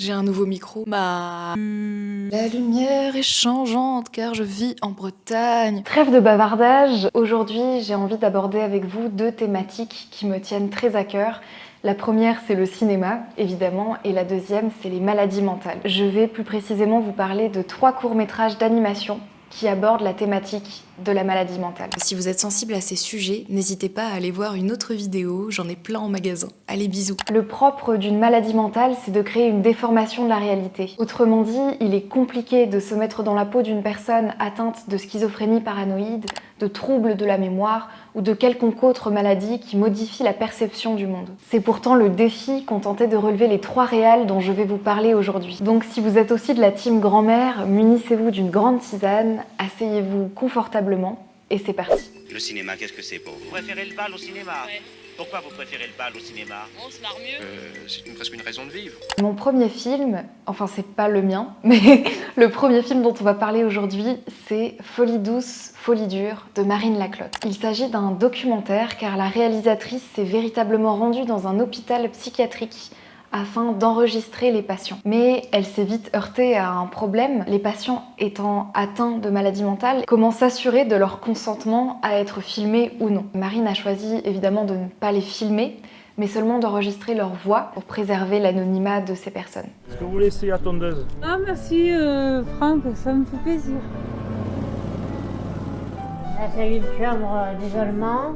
J'ai un nouveau micro. La lumière est changeante car je vis en Bretagne. Trêve de bavardage, aujourd'hui j'ai envie d'aborder avec vous deux thématiques qui me tiennent très à cœur. La première c'est le cinéma, évidemment, et la deuxième c'est les maladies mentales. Je vais plus précisément vous parler de 3 courts-métrages d'animation qui abordent la thématique de la maladie mentale. Si vous êtes sensible à ces sujets, n'hésitez pas à aller voir une autre vidéo, j'en ai plein en magasin. Allez, bisous. Le propre d'une maladie mentale, c'est de créer une déformation de la réalité. Autrement dit, il est compliqué de se mettre dans la peau d'une personne atteinte de schizophrénie paranoïde, de troubles de la mémoire ou de quelconque autre maladie qui modifie la perception du monde. C'est pourtant le défi qu'ont tenté de relever les 3 réals dont je vais vous parler aujourd'hui. Donc si vous êtes aussi de la team grand-mère, munissez-vous d'une grande tisane, asseyez-vous confortablement et c'est parti. Le cinéma, qu'est-ce que c'est pour vous? Vous préférez le bal au cinéma? Ouais. Pourquoi vous préférez le bal au cinéma? On se marre mieux. C'est presque une raison de vivre. Mon premier film, enfin c'est pas le mien, mais le premier film dont on va parler aujourd'hui, c'est Folie douce, folie dure de Marine Laclotte. Il s'agit d'un documentaire car la réalisatrice s'est véritablement rendue dans un hôpital psychiatrique afin d'enregistrer les patients. Mais elle s'est vite heurtée à un problème. Les patients étant atteints de maladie mentale, comment s'assurer de leur consentement à être filmés ou non? Marine a choisi évidemment de ne pas les filmer, mais seulement d'enregistrer leur voix pour préserver l'anonymat de ces personnes. Est-ce que vous voulez essayer la tondeuse? Ah merci Franck, ça me fait plaisir. Là, c'est une chambre d'isolement.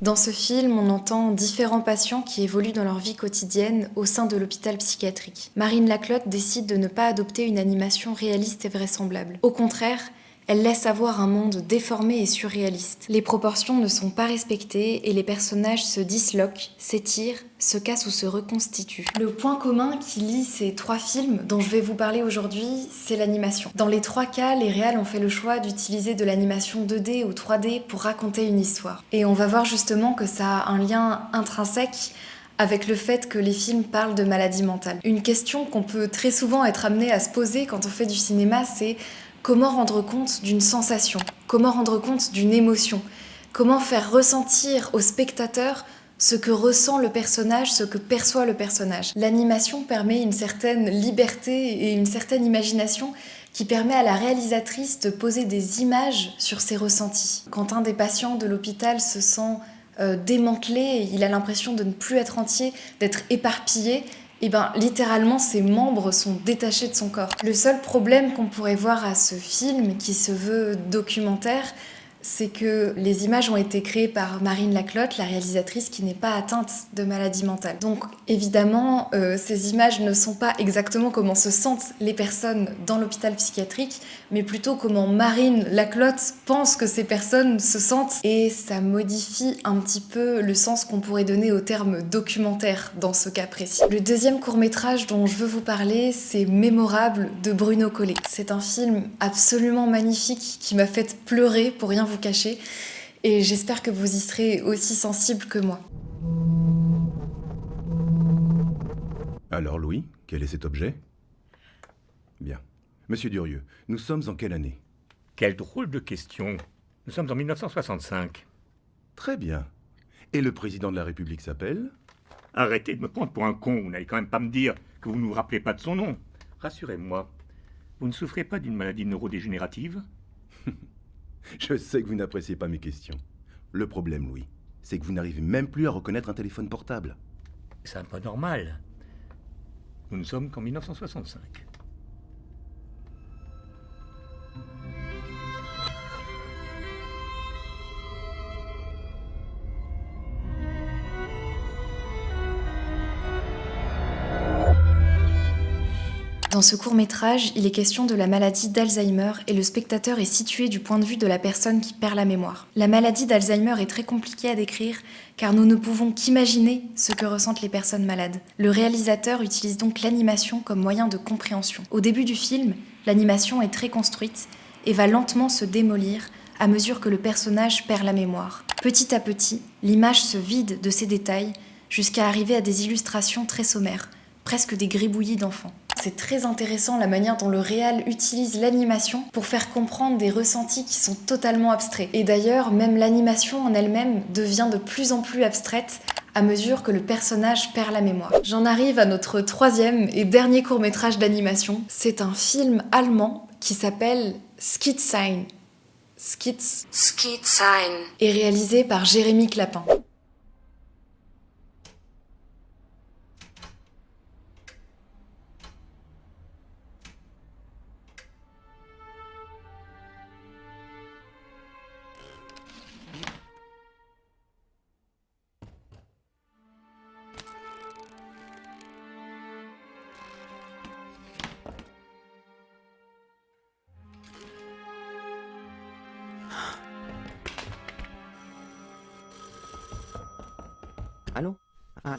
Dans ce film, on entend différents patients qui évoluent dans leur vie quotidienne au sein de l'hôpital psychiatrique. Marine Laclotte décide de ne pas adopter une animation réaliste et vraisemblable. Au contraire, elle laisse avoir un monde déformé et surréaliste. Les proportions ne sont pas respectées et les personnages se disloquent, s'étirent, se cassent ou se reconstituent. Le point commun qui lie ces 3 films dont je vais vous parler aujourd'hui, c'est l'animation. Dans les 3 cas, les réals ont fait le choix d'utiliser de l'animation 2D ou 3D pour raconter une histoire. Et on va voir justement que ça a un lien intrinsèque avec le fait que les films parlent de maladie mentale. Une question qu'on peut très souvent être amené à se poser quand on fait du cinéma, c'est comment rendre compte d'une sensation? Comment rendre compte d'une émotion? Comment faire ressentir au spectateur ce que ressent le personnage, ce que perçoit le personnage? L'animation permet une certaine liberté et une certaine imagination qui permet à la réalisatrice de poser des images sur ses ressentis. Quand un des patients de l'hôpital se sent démantelé, il a l'impression de ne plus être entier, d'être éparpillé, et littéralement ses membres sont détachés de son corps. Le seul problème qu'on pourrait voir à ce film, qui se veut documentaire, c'est que les images ont été créées par Marine Laclotte, la réalisatrice qui n'est pas atteinte de maladie mentale. Donc évidemment, ces images ne sont pas exactement comment se sentent les personnes dans l'hôpital psychiatrique, mais plutôt comment Marine Laclotte pense que ces personnes se sentent, et ça modifie un petit peu le sens qu'on pourrait donner au terme documentaire dans ce cas précis. Le deuxième court-métrage dont je veux vous parler, c'est Mémorable de Bruno Collet. C'est un film absolument magnifique qui m'a fait pleurer, pour rien vous cacher, et j'espère que vous y serez aussi sensible que moi. Alors Louis, quel est cet objet? Bien. Monsieur Durieux, nous sommes en quelle année? Quelle drôle de question. Nous sommes en 1965. Très bien. Et le président de la République s'appelle? Arrêtez de me prendre pour un con, vous n'allez quand même pas me dire que vous ne vous rappelez pas de son nom. Rassurez-moi, vous ne souffrez pas d'une maladie neurodégénérative? Je sais que vous n'appréciez pas mes questions. Le problème, Louis, c'est que vous n'arrivez même plus à reconnaître un téléphone portable. C'est un peu normal. Nous ne sommes qu'en 1965. Dans ce court-métrage, il est question de la maladie d'Alzheimer et le spectateur est situé du point de vue de la personne qui perd la mémoire. La maladie d'Alzheimer est très compliquée à décrire car nous ne pouvons qu'imaginer ce que ressentent les personnes malades. Le réalisateur utilise donc l'animation comme moyen de compréhension. Au début du film, l'animation est très construite et va lentement se démolir à mesure que le personnage perd la mémoire. Petit à petit, l'image se vide de ses détails jusqu'à arriver à des illustrations très sommaires, presque des gribouillis d'enfants. C'est très intéressant la manière dont le réal utilise l'animation pour faire comprendre des ressentis qui sont totalement abstraits. Et d'ailleurs, même l'animation en elle-même devient de plus en plus abstraite à mesure que le personnage perd la mémoire. J'en arrive à notre troisième et dernier court-métrage d'animation. C'est un film allemand qui s'appelle Skizzein. Skizzein. Et réalisé par Jérémy Clapin. Allô? Ah.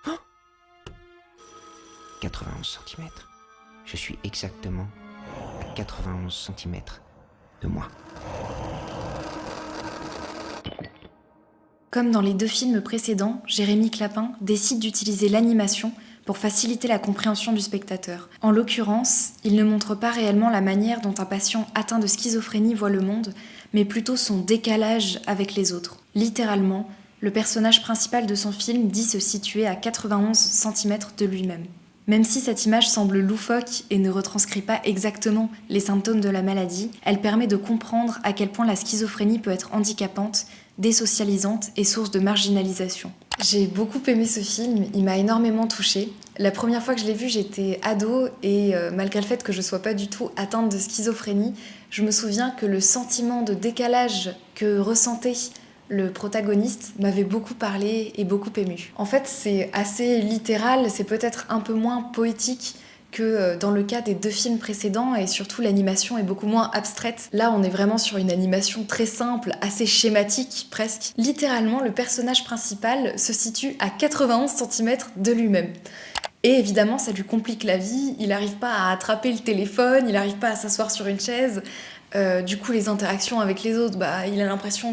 Oh 91 cm. Je suis exactement à 91 cm de moi. Comme dans les 2 films précédents, Jérémy Clapin décide d'utiliser l'animation pour faciliter la compréhension du spectateur. En l'occurrence, il ne montre pas réellement la manière dont un patient atteint de schizophrénie voit le monde, mais plutôt son décalage avec les autres. Littéralement, le personnage principal de son film dit se situer à 91 cm de lui-même. Même si cette image semble loufoque et ne retranscrit pas exactement les symptômes de la maladie, elle permet de comprendre à quel point la schizophrénie peut être handicapante, désocialisante et source de marginalisation. J'ai beaucoup aimé ce film, il m'a énormément touchée. La première fois que je l'ai vu, j'étais ado et malgré le fait que je sois pas du tout atteinte de schizophrénie, je me souviens que le sentiment de décalage que ressentait le protagoniste m'avait beaucoup parlé et beaucoup ému. En fait, c'est assez littéral, c'est peut-être un peu moins poétique que dans le cas des 2 films précédents, et surtout l'animation est beaucoup moins abstraite. Là, on est vraiment sur une animation très simple, assez schématique presque. Littéralement, le personnage principal se situe à 91 cm de lui-même. Et évidemment, ça lui complique la vie, il n'arrive pas à attraper le téléphone, il n'arrive pas à s'asseoir sur une chaise. Du coup, les interactions avec les autres, il a l'impression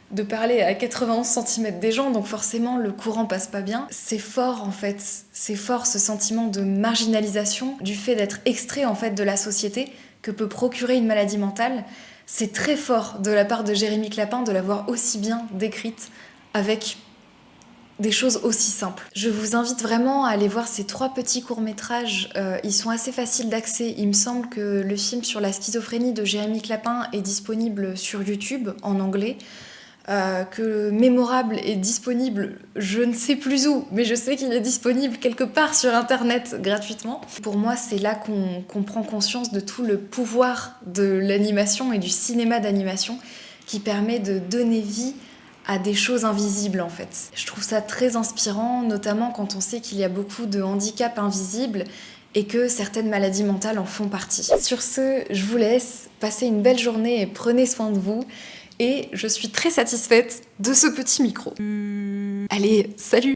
de parler à 91 cm des gens, donc forcément le courant passe pas bien. C'est fort en fait, c'est fort ce sentiment de marginalisation, du fait d'être extrait en fait de la société que peut procurer une maladie mentale. C'est très fort de la part de Jérémy Clapin de l'avoir aussi bien décrite avec des choses aussi simples. Je vous invite vraiment à aller voir ces 3 petits courts-métrages, ils sont assez faciles d'accès. Il me semble que le film sur la schizophrénie de Jérémy Clapin est disponible sur YouTube en anglais. Que Mémorable est disponible, je ne sais plus où, mais je sais qu'il est disponible quelque part sur internet gratuitement. Pour moi, c'est là qu'on prend conscience de tout le pouvoir de l'animation et du cinéma d'animation qui permet de donner vie à des choses invisibles en fait. Je trouve ça très inspirant, notamment quand on sait qu'il y a beaucoup de handicaps invisibles et que certaines maladies mentales en font partie. Sur ce, je vous laisse, passez une belle journée et prenez soin de vous. Et je suis très satisfaite de ce petit micro. Allez, salut!